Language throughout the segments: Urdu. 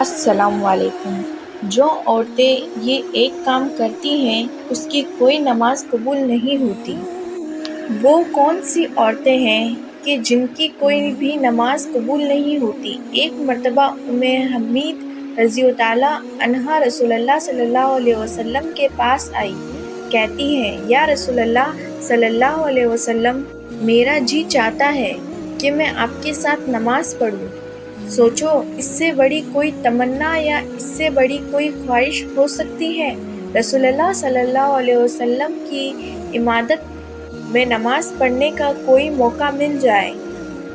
السلام علیکم۔ جو عورتیں یہ ایک کام کرتی ہیں اس کی کوئی نماز قبول نہیں ہوتی۔ وہ کون سی عورتیں ہیں کہ جن کی کوئی بھی نماز قبول نہیں ہوتی؟ ایک مرتبہ حمید رضی اللہ عنہا رسول اللہ صلی اللہ علیہ وسلم کے پاس آئی۔ کہتی ہیں، یا رسول اللہ صلی اللہ علیہ وسلم، میرا جی چاہتا ہے کہ میں آپ کے ساتھ نماز پڑھوں۔ سوچو، اس سے بڑی کوئی تمنا یا اس سے بڑی کوئی خواہش ہو سکتی ہے؟ رسول اللہ صلی اللہ علیہ وسلم کی امامت میں نماز پڑھنے کا کوئی موقع مل جائے،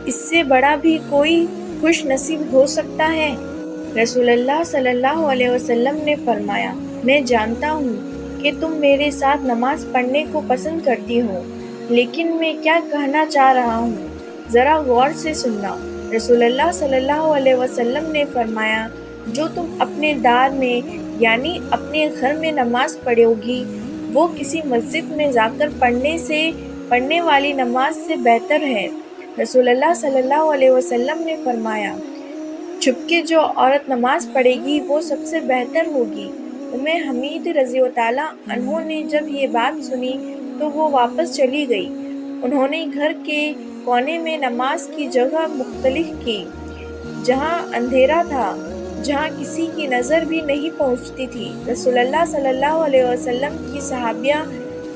اس سے بڑا بھی کوئی خوش نصیب ہو سکتا ہے؟ رسول اللہ صلی اللہ علیہ وسلم نے فرمایا، میں جانتا ہوں کہ تم میرے ساتھ نماز پڑھنے کو پسند کرتی ہو، لیکن میں کیا کہنا چاہ رہا ہوں ذرا غور سے سننا۔ رسول اللہ صلی اللہ علیہ وسلم نے فرمایا، جو تم اپنے دار میں یعنی اپنے گھر میں نماز پڑھو گی، وہ کسی مسجد میں جا کر پڑھنے والی نماز سے بہتر ہے۔ رسول اللہ صلی اللہ علیہ وسلم نے فرمایا، چھپ کے جو عورت نماز پڑھے گی وہ سب سے بہتر ہوگی۔ حمید رضی اللہ عنہ نے جب یہ بات سنی تو وہ واپس چلی گئی۔ انہوں نے گھر کے کونے میں نماز کی جگہ مختلف کی، جہاں اندھیرا تھا، جہاں کسی کی نظر بھی نہیں پہنچتی تھی۔ رسول اللہ صلی اللہ علیہ وسلم کی صحابیاں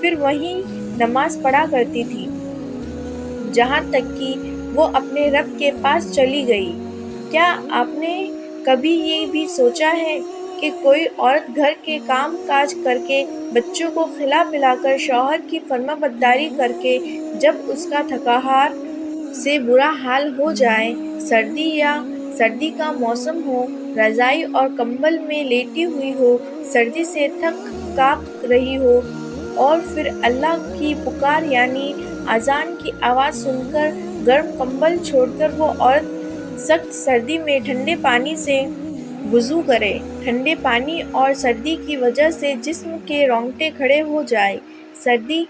پھر وہیں نماز پڑھا کرتی تھی، جہاں تک کہ وہ اپنے رب کے پاس چلی گئی۔ کیا آپ نے کبھی یہ بھی سوچا ہے کہ کوئی عورت گھر کے کام کاج کر کے، بچوں کو کھلا پلا کر، شوہر کی فرما برداری کر کے، جب اس کا تھکاہٹ سے برا حال ہو جائے، سردی کا موسم ہو، رضائی اور کمبل میں لیٹی ہوئی ہو، سردی سے تھک کانپ رہی ہو، اور پھر اللہ کی پکار یعنی اذان کی آواز سن کر گرم کمبل چھوڑ کر وہ عورت سخت سردی میں ٹھنڈے پانی سے وضو کرے، ٹھنڈے پانی اور سردی کی وجہ سے جسم کے رونگٹے کھڑے ہو جائیں، سردی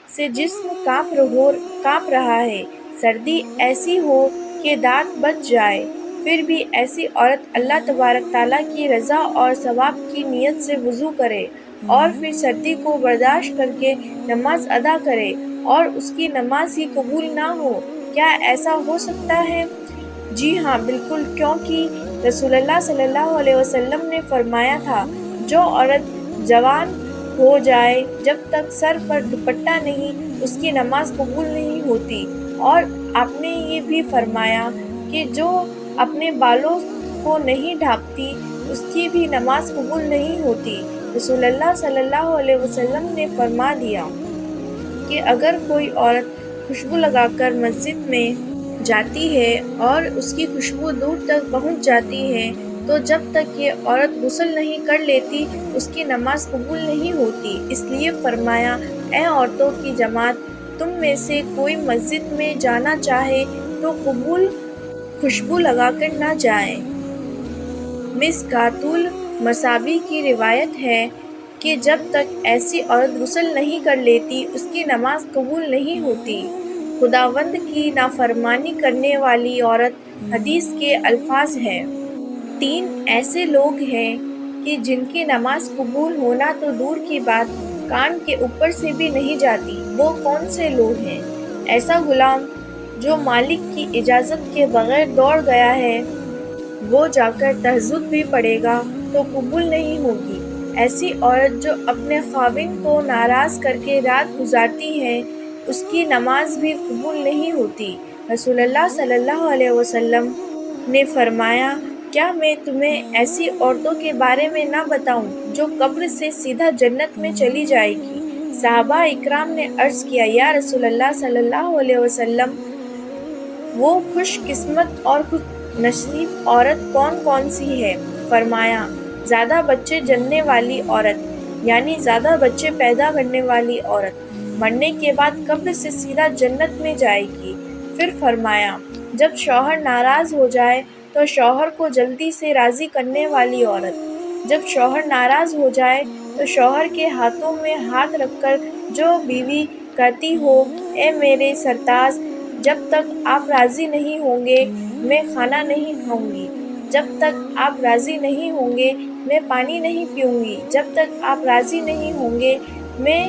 سے جسم کانپ رہا ہے، سردی ایسی ہو کہ دانت بج جائے، پھر بھی ایسی عورت اللہ تبارک تعالیٰ کی رضا اور ثواب کی نیت سے وضو کرے اور پھر سردی کو برداشت کر کے نماز ادا کرے اور اس کی نماز ہی قبول نہ ہو، کیا ایسا ہو سکتا ہے؟ جی ہاں، بالکل، کیونکہ رسول اللہ صلی اللہ علیہ وسلم نے فرمایا تھا، جو عورت جوان ہو جائے جب تک سر پر دوپٹہ نہیں، اس کی نماز قبول نہیں ہوتی، اور آپ نے یہ بھی فرمایا کہ جو اپنے بالوں کو نہیں ڈھانپتی، اس کی بھی نماز قبول نہیں ہوتی۔ رسول اللہ صلی اللہ علیہ وسلم نے فرما دیا کہ اگر کوئی عورت خوشبو لگا کر مسجد میں جاتی ہے اور اس کی خوشبو دور تک پہنچ جاتی ہے تو جب تک یہ عورت غسل نہیں کر لیتی اس کی نماز قبول نہیں ہوتی۔ اس لیے فرمایا، اے عورتوں کی جماعت، تم میں سے کوئی مسجد میں جانا چاہے تو خوشبو لگا کر نہ جائے۔ مصکاۃ المصابیح کی روایت ہے کہ جب تک ایسی عورت غسل نہیں کر لیتی اس کی نماز قبول نہیں ہوتی۔ خداوند کی نافرمانی کرنے والی عورت، حدیث کے الفاظ ہیں۔ 3 ایسے لوگ ہیں کہ جن کی نماز قبول ہونا تو دور کی بات، کان کے اوپر سے بھی نہیں جاتی۔ وہ کون سے لوگ ہیں؟ ایسا غلام جو مالک کی اجازت کے بغیر دوڑ گیا ہے، وہ جا کر تہجد بھی پڑھے گا تو قبول نہیں ہوگی۔ ایسی عورت جو اپنے خاوند کو ناراض کر کے رات گزارتی ہے، اس کی نماز بھی قبول نہیں ہوتی۔ رسول اللہ صلی اللہ علیہ وسلم نے فرمایا، کیا میں تمہیں ایسی عورتوں کے بارے میں نہ بتاؤں جو قبر سے سیدھا جنت میں چلی جائے گی؟ صحابہ اکرام نے عرض کیا، یا رسول اللہ صلی اللہ علیہ وسلم، وہ خوش قسمت اور خوش نصیب عورت کون سی ہے؟ فرمایا، زیادہ بچے جننے والی عورت، یعنی زیادہ بچے پیدا کرنے والی عورت، مرنے کے بعد قبر سے سیدھا جنت میں جائے گی۔ پھر فرمایا، جب شوہر ناراض ہو جائے تو شوہر کو جلدی سے راضی کرنے والی عورت، جب شوہر ناراض ہو جائے تو شوہر کے ہاتھوں میں ہاتھ رکھ کر جو بیوی کہتی ہو، اے میرے سرتاج، جب تک آپ راضی نہیں ہوں گے میں کھانا نہیں کھاؤں گی۔ جب تک آپ راضی نہیں ہوں گے میں پانی نہیں پیوں گی، جب تک آپ راضی نہیں ہوں گے میں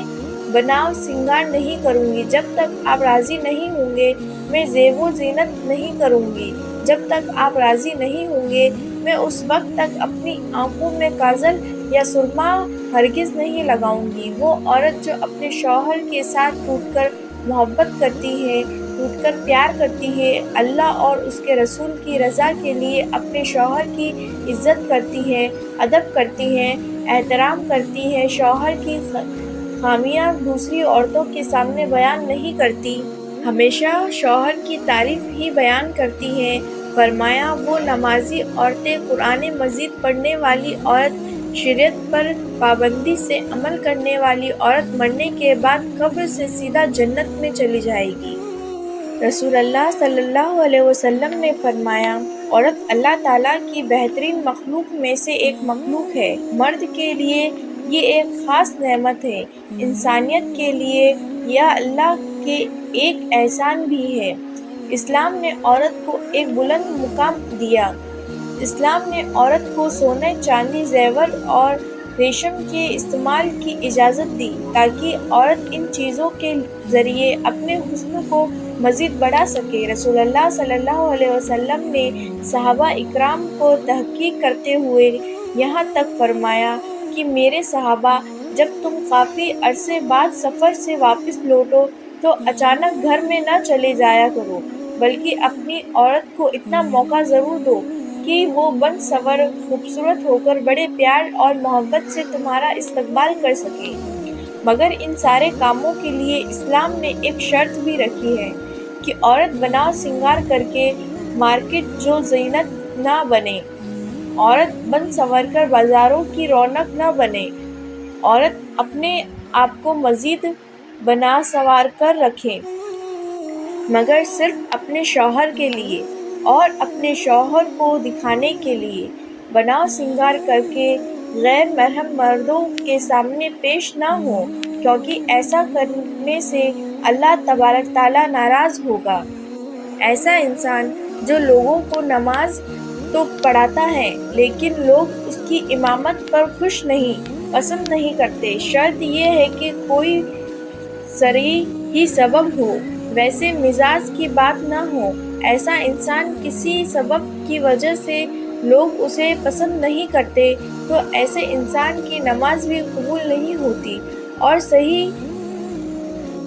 بناؤ سنگار نہیں کروں گی، جب تک آپ راضی نہیں ہوں گے میں زیب و زینت نہیں کروں گی، جب تک آپ راضی نہیں ہوں گے میں اس وقت تک اپنی آنکھوں میں کاجل یا سرما ہرگز نہیں لگاؤں گی۔ وہ عورت جو اپنے شوہر کے ساتھ ٹوٹ کر محبت کرتی ہے، ٹوٹ کر پیار کرتی ہے، اللہ اور اس کے رسول کی رضا کے لیے اپنے شوہر کی عزت کرتی ہے، ادب کرتی ہے، احترام کرتی ہے، شوہر کی خامیاں دوسری عورتوں کے سامنے بیان نہیں کرتی، ہمیشہ شوہر کی تعریف ہی بیان کرتی ہے۔ فرمایا وہ نمازی عورتیں، قرآن مجید پڑھنے والی عورت، شریعت پر پابندی سے عمل کرنے والی عورت مرنے کے بعد قبر سے سیدھا جنت میں چلی جائے گی۔ رسول اللہ صلی اللہ علیہ وسلم نے فرمایا، عورت اللہ تعالیٰ کی بہترین مخلوق میں سے ایک مخلوق ہے۔ مرد کے لیے یہ ایک خاص نعمت ہے، انسانیت کے لیے یہ اللہ کے ایک احسان بھی ہے۔ اسلام نے عورت کو ایک بلند مقام دیا۔ اسلام نے عورت کو سونے، چاندی، زیور اور ریشم کے استعمال کی اجازت دی تاکہ عورت ان چیزوں کے ذریعے اپنے حسن کو مزید بڑھا سکے۔ رسول اللہ صلی اللہ علیہ وسلم نے صحابہ اکرام کو تحقیق کرتے ہوئے یہاں تک فرمایا کہ میرے صحابہ، جب تم کافی عرصے بعد سفر سے واپس لوٹو تو اچانک گھر میں نہ چلے جایا کرو، بلکہ اپنی عورت کو اتنا موقع ضرور دو کہ وہ بن سور خوبصورت ہو کر بڑے پیار اور محبت سے تمہارا استقبال کر سکے۔ مگر ان سارے کاموں کے لیے اسلام نے ایک شرط بھی رکھی ہے کہ عورت بناؤ سنگار کر کے مارکیٹ جو زینت نہ بنے، عورت بن سنور کر بازاروں کی رونق نہ بنے، عورت اپنے آپ کو مزید بنا سنوار کر رکھے، مگر صرف اپنے شوہر کے لیے اور اپنے شوہر کو دکھانے کے لیے بناؤ سنگار کر کے غیر محرم مردوں کے سامنے پیش نہ ہو، کیونکہ ایسا کرنے سے اللہ تبارک تعالیٰ ناراض ہوگا۔ ایسا انسان جو لوگوں کو نماز تو پڑھاتا ہے لیکن لوگ اس کی امامت پر خوش نہیں، پسند نہیں کرتے، شرط یہ ہے کہ کوئی صریح ہی سبب ہو، ویسے مزاج کی بات نہ ہو، ایسا انسان کسی سبب کی وجہ سے لوگ اسے پسند نہیں کرتے تو ایسے انسان کی نماز بھی قبول نہیں ہوتی۔ اور صحیح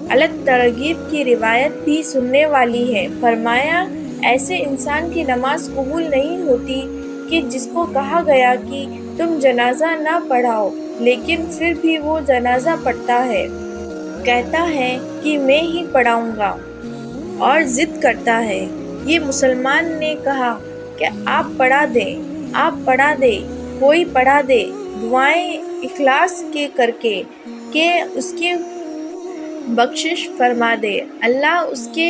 الترغیب کی روایت بھی سننے والی ہے، فرمایا ایسے انسان کی نماز قبول نہیں ہوتی کہ جس کو کہا گیا کہ تم جنازہ نہ پڑھاؤ لیکن پھر بھی وہ جنازہ پڑھتا ہے، کہتا ہے کہ میں ہی پڑھاؤں گا اور ضد کرتا ہے۔ یہ مسلمان نے کہا کہ آپ پڑھا دیں، آپ پڑھا دیں، کوئی پڑھا دے، دعائیں اخلاص کے کر کے کہ اس کی بخشش فرما دے، اللہ اس کے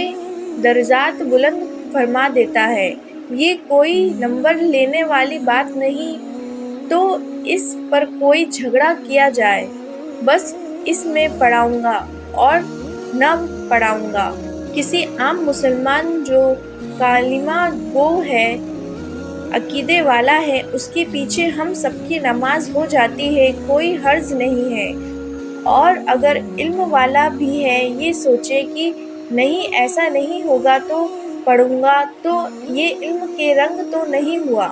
درجات بلند فرما دیتا ہے۔ یہ کوئی نمبر لینے والی بات نہیں تو اس پر کوئی جھگڑا کیا جائے، بس اس میں پڑھاؤں گا اور نہ پڑھاؤں گا۔ کسی عام مسلمان جو کلمہ گو ہے، عقیدے والا ہے، اس کے پیچھے ہم سب کی نماز ہو جاتی ہے، کوئی حرج نہیں ہے۔ اور اگر علم والا بھی ہے، یہ سوچے کہ نہیں ایسا نہیں ہوگا تو پڑھوں گا، تو یہ علم کے رنگ تو نہیں ہوا۔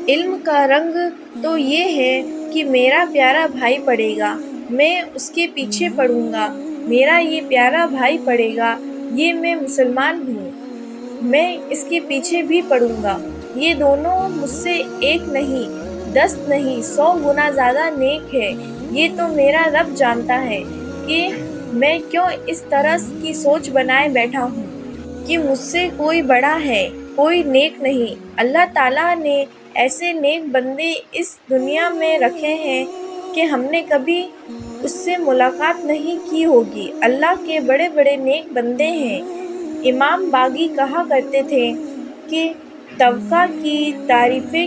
علم کا رنگ تو یہ ہے کہ میرا پیارا بھائی پڑھے گا، میں اس کے پیچھے پڑھوں گا، میرا یہ پیارا بھائی پڑھے گا، یہ میں مسلمان ہوں، میں اس کے پیچھے بھی پڑھوں گا۔ یہ دونوں مجھ سے ایک نہیں، 10 نہیں، 100 گنا زیادہ نیک ہے۔ یہ تو میرا رب جانتا ہے کہ میں کیوں اس طرح کی سوچ بنائے بیٹھا ہوں کہ مجھ سے کوئی بڑا ہے، کوئی نیک نہیں۔ اللہ تعالیٰ نے ایسے نیک بندے اس دنیا میں رکھے ہیں کہ ہم نے کبھی اس سے ملاقات نہیں کی ہوگی۔ اللہ کے بڑے بڑے نیک بندے ہیں۔ امام باغی کہا کرتے تھے کہ تقویٰ کی تعریفیں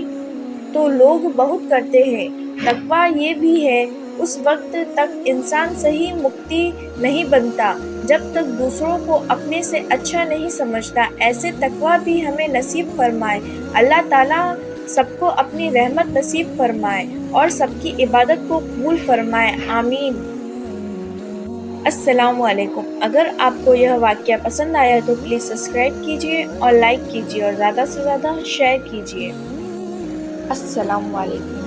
تو لوگ بہت کرتے ہیں، تقویٰ یہ بھی ہے اس وقت تک انسان صحیح مقتی نہیں بنتا جب تک دوسروں کو اپنے سے اچھا نہیں سمجھتا۔ ایسے تقویٰ بھی ہمیں نصیب فرمائے۔ اللہ تعالیٰ سب کو اپنی رحمت نصیب فرمائے اور سب کی عبادت کو قبول فرمائے، آمین۔ السلام علیکم۔ اگر آپ کو یہ واقعہ پسند آیا تو پلیز سبسکرائب کیجیے اور لائک کیجیے اور زیادہ سے زیادہ شیئر کیجیے۔ السلام علیکم۔